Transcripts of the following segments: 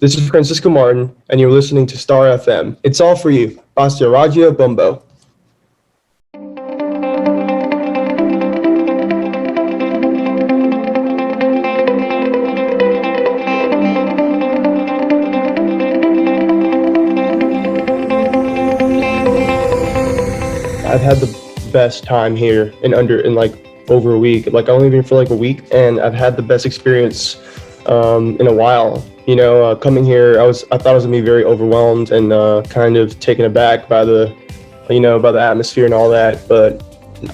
This is Francisco Martin, and you're listening to Star FM. It's all for you. Basta Radio Bumbo. I've had the best time here in like over a week. Like I only been for like a week, and I've had the best experience in a while. Coming here, I thought I was gonna be very overwhelmed and kind of taken aback by by the atmosphere and all that. But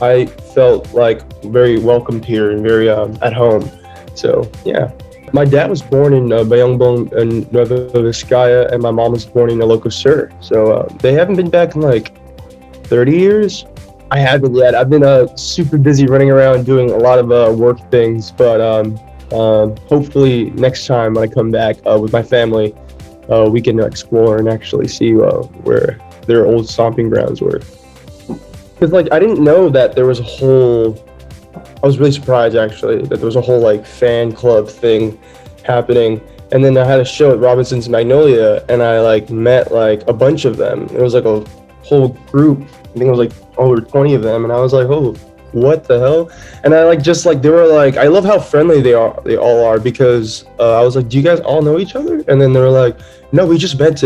I felt like very welcomed here and very at home. So yeah. My dad was born in Bayongbong and Nueva Vizcaya, and my mom was born in Ilocos Sur. So they haven't been back in like 30 years. I haven't yet. I've been super busy running around doing a lot of work things, but hopefully next time when I come back with my family, we can explore and actually see where their old stomping grounds were. Because like I didn't know that there was I was really surprised actually that there was a whole like fan club thing happening. And then I had a show at Robinson's Magnolia, and I like met like a bunch of them. It was like a whole group. I think it was like over 20 of them, and I was like, oh, what the hell? And I like just like they were like, I love how friendly they all are, because I was like, do you guys all know each other? And then they were like, no, we just met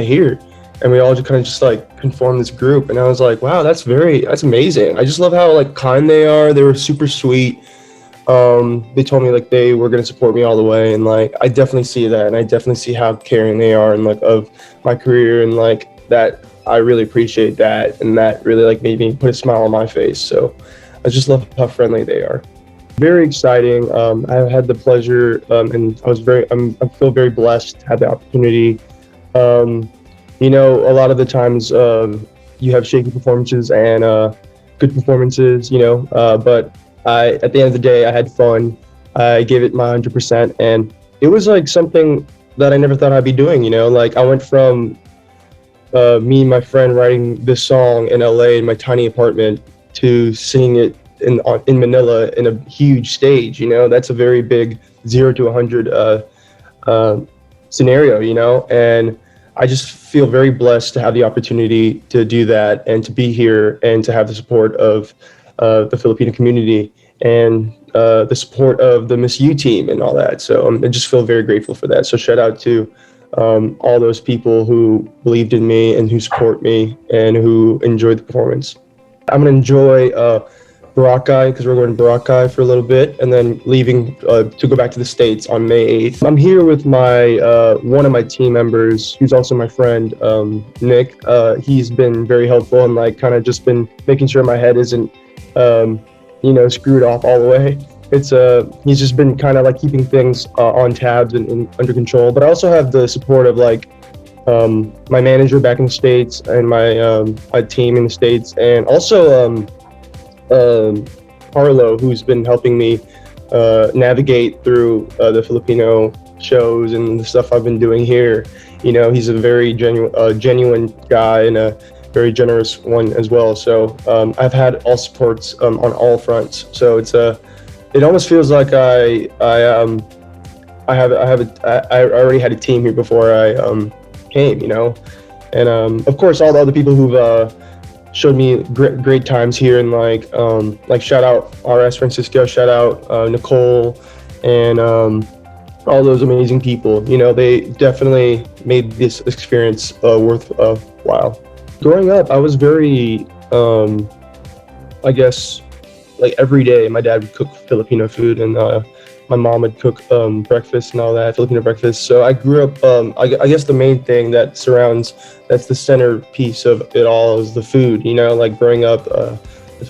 here, and we all just kind of just like conformed this group. And I was like, wow, that's amazing. I just love how like kind they are. They were super sweet. They told me like they were gonna support me all the way, and like I definitely see that, and I definitely see how caring they are and like of my career, and like that. I really appreciate that, and that really like made me put a smile on my face. So I just love how friendly they are. Very exciting. I had the pleasure, and I feel very blessed to have the opportunity. A lot of the times you have shaky performances and good performances, but at the end of the day, I had fun. I gave it my 100%, and it was like something that I never thought I'd be doing. Like I went from me and my friend writing this song in LA in my tiny apartment to singing it in Manila in a huge stage. That's a very big 0 to 100 scenario. And I just feel very blessed to have the opportunity to do that and to be here and to have the support of the Filipino community and the support of the Miss U team and all that. So I just feel very grateful for that. So shout out to all those people who believed in me and who support me and who enjoyed the performance. I'm going to enjoy Boracay, because we're going to Boracay for a little bit, and then leaving to go back to the States on May 8th. I'm here with one of my team members, who's also my friend, Nick. He's been very helpful and like kind of just been making sure my head isn't, screwed off all the way. He's just been kind of like keeping things on tabs and under control. But I also have the support of like my manager back in the States and my team in the States, and also Carlo, who's been helping me navigate through the Filipino shows and the stuff I've been doing here. He's a very genuine guy and a very generous one as well. So I've had all supports on all fronts. So it almost feels like I already had a team here before I came, and of course all the other people who've showed me great times here, and like shout out RS Francisco, shout out Nicole, and all those amazing people. They definitely made this experience worthwhile. Growing up, I was very, I guess, like every day my dad would cook Filipino food, and my mom would cook breakfast and all that, Filipino breakfast. So I grew up, I guess the main thing that's the centerpiece of it all is the food. Like growing up,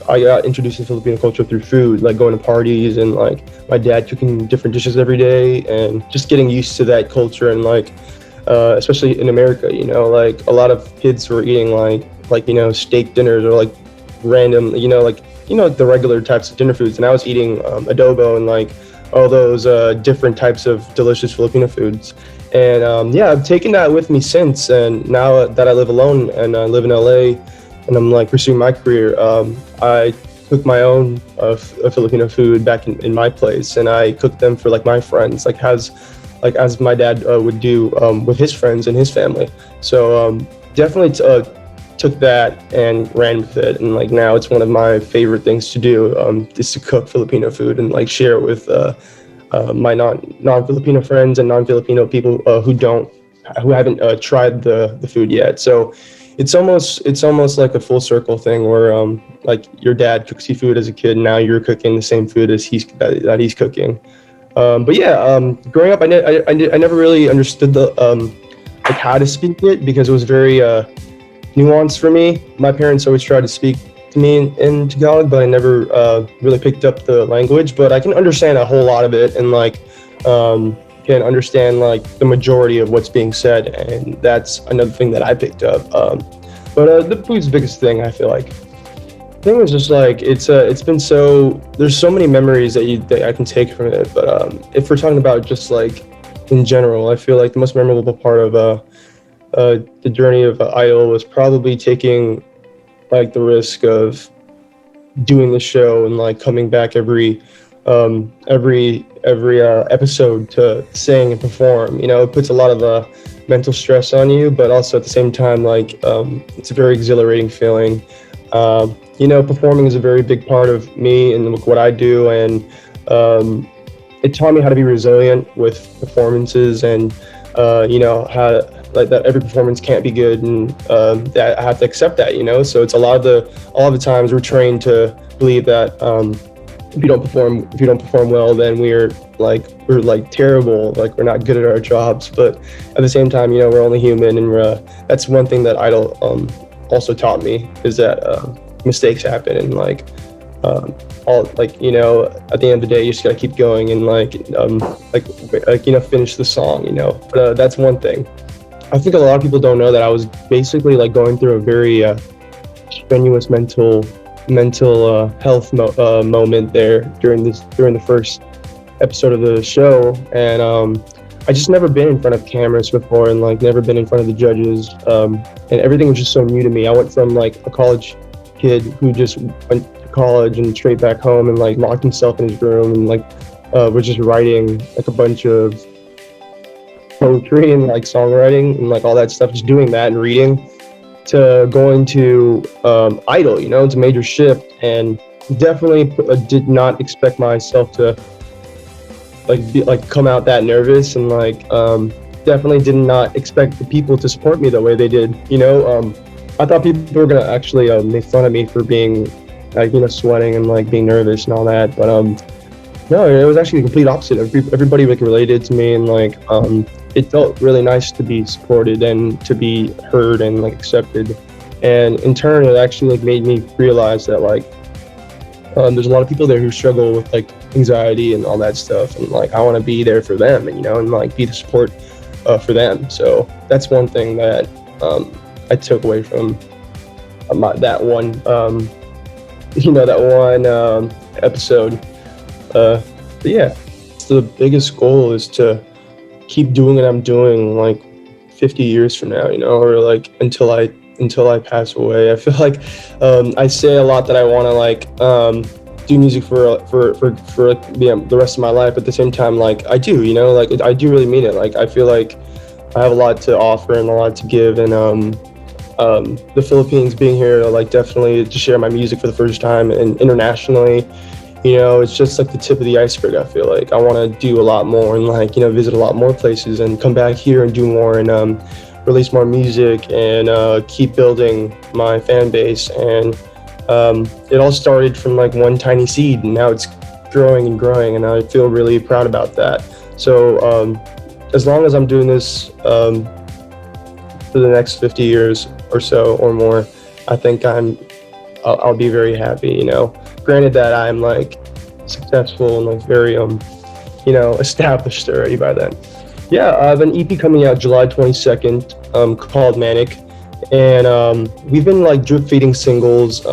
I got introduced to Filipino culture through food, like going to parties and like my dad cooking different dishes every day, and just getting used to that culture. And like especially in America, like a lot of kids were eating like steak dinners or like random, like the regular types of dinner foods, and I was eating adobo and like all those different types of delicious Filipino foods. And I've taken that with me since, and now that I live alone and I live in LA and I'm like pursuing my career, I cook my own Filipino food back in my place, and I cook them for like my friends. Like has like as my dad would do with his friends and his family. So definitely took that and ran with it, and like now it's one of my favorite things to do, is to cook Filipino food and like share it with my non-Filipino friends and non-Filipino people who haven't tried the food yet. So it's almost like a full circle thing where like your dad cooks you food as a kid, and now you're cooking the same food as that he's cooking. But yeah, growing up, I never really understood the like how to speak it, because it was very nuanced for me. My parents always tried to speak to me in Tagalog, but I never really picked up the language. But I can understand a whole lot of it, and like can understand like the majority of what's being said, and that's another thing that I picked up. But the food's the biggest thing, I feel like. I think it's just like it's been so, there's so many memories that I can take from it. But if we're talking about just like in general, I feel like the most memorable part of the journey of Idol was probably taking like the risk of doing the show and like coming back every episode to sing and perform. You know, it puts a lot of mental stress on you, but also at the same time, like it's a very exhilarating feeling. You know, performing is a very big part of me and what I do, and it taught me how to be resilient with performances, and you know, how like that every performance can't be good, and that I have to accept that. You know, so it's a lot of the times we're trained to believe that if you don't perform well, then we're like terrible, like we're not good at our jobs. But at the same time, you know, we're only human, and that's one thing that Idol also taught me, is that mistakes happen, and like all, like, you know, at the end of the day, you just gotta keep going and like you know, finish the song, you know. But that's one thing. I think a lot of people don't know that I was basically like going through a very strenuous mental health moment there during the first episode of the show, and I just never been in front of cameras before, and like never been in front of the judges, and everything was just so new to me. I went from like a college kid who just went to college and straight back home and like locked himself in his room and like was just writing like a bunch of poetry and like songwriting and like all that stuff, just doing that and reading, to going to Idol. You know, it's a major shift, and definitely did not expect myself to come out that nervous, and like definitely did not expect the people to support me the way they did. You know, I thought people were gonna actually make fun of me for being like, you know, sweating and like being nervous and all that, but no, it was actually the complete opposite. Everybody like related to me, and like it felt really nice to be supported and to be heard and like accepted. And in turn, it actually like made me realize that like there's a lot of people there who struggle with like anxiety and all that stuff, and like I want to be there for them, and you know, and like be the support for them. So that's one thing that I took away from that one you know, that one episode. But yeah, the biggest goal is to keep doing what I'm doing like 50 years from now, you know, or like until I pass away. I feel like I say a lot that I want to like do music for like, yeah, the rest of my life. But at the same time, like I do, you know, like I do really mean it. Like I feel like I have a lot to offer and a lot to give, and the Philippines being here, like definitely to share my music for the first time and internationally, you know, it's just like the tip of the iceberg. I feel like I want to do a lot more and like, you know, visit a lot more places and come back here and do more, and release more music, and keep building my fan base. And it all started from like one tiny seed, and now it's growing and growing, and I feel really proud about that. So as long as I'm doing this for the next 50 years or so or more, I think I'll be very happy, you know. Granted that I'm like successful and like very you know, established already by then. Yeah, I have an EP coming out July 22nd called Manic, and we've been like drip feeding singles.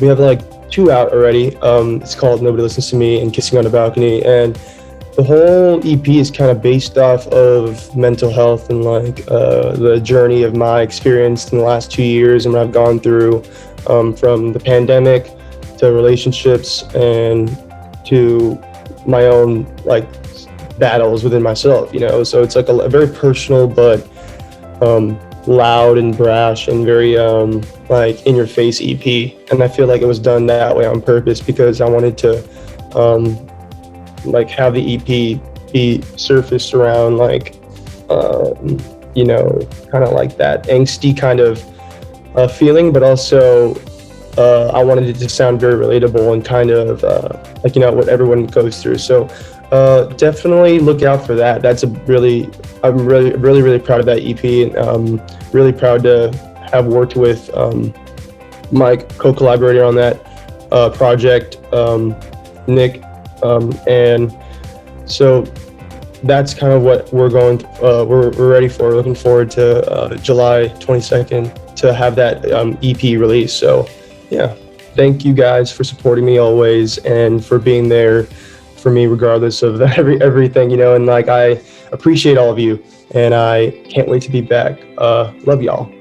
We have like 2 out already. It's called Nobody Listens to Me and Kissing on the Balcony, and the whole EP is kind of based off of mental health and like the journey of my experience in the last 2 years and what I've gone through, from the pandemic to relationships and to my own like battles within myself, you know. So it's like a very personal but loud and brash and very like in your face EP. And I feel like it was done that way on purpose because I wanted to like have the EP be surfaced around like you know, kind of like that angsty kind of feeling, but also I wanted it to sound very relatable and kind of like, you know, what everyone goes through. So definitely look out for that. That's a really, I'm really proud of that EP, and really proud to have worked with my co-collaborator on that project, Nick, and so that's kind of what we're going. We're ready for. We're looking forward to July 22nd to have that EP release. So yeah, thank you guys for supporting me always and for being there for me regardless of everything, you know. And like I appreciate all of you, and I can't wait to be back. Love y'all.